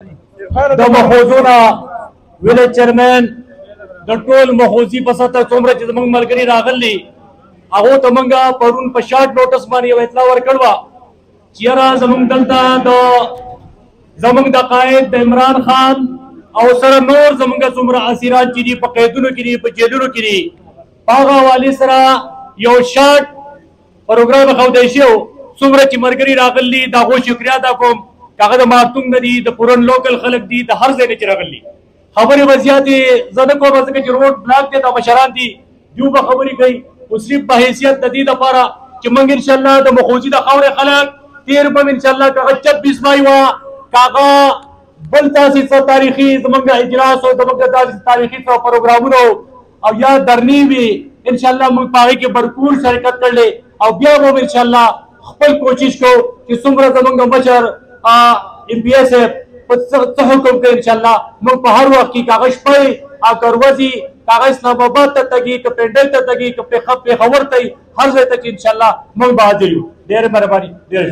د محوزونه ویلج چیرمن د ټول محوزي په سطح څومره چې زموږ ملګري راغلي هغو ته موږ پرون په شارټ نوټس باندې یوه اطلاع ورکړې وه چې یاره زموږ دلته زموږ د قائد د عمران خان او سره نور زموږ څومره اسیران چې دي په قیدونو کې دي په جیلونو کې دي په هغه حوالې سره یو شارټ پروګرام ښودی شوی څومره چې ملګري راغلي د هغو شکریه ادا کوم هغه د مارتون نه دي د پورن لوکل خلک دي د هر ځای نه چې راغلي خبرې به زیاتې زه نه کوم ځکه چې روډ بلاک دی دا مشران دي دوی به خبرې کوي خو صرف په حیثیت د دې دپاره چې موږ انشاءالله د مخوزي د خاورې خلک تېر به م انشاءالله که هغه 26 مای وه که هغه بل داسې څه تاریخي زموږ اجلاس او زموږ داسې تاریخي څه پروګرامونه او یا درنې وي انشاءالله موږ په هغې کې بھرپور شرکت کړلی او بیا به م انشاءالله خپل کوشش کوو چې څومره زموږ مشر ام پی ایس په څه حکم کوي انشاءالله موږ په هر وخت کې کاغذ شپی او که ورځي کاغذ اسلام آباد ته تګي که پنډل ته تګي که پېښور ته هر ځای ته چې انشاءالله موږ به حاضر یو ډېره مهرباني ډېره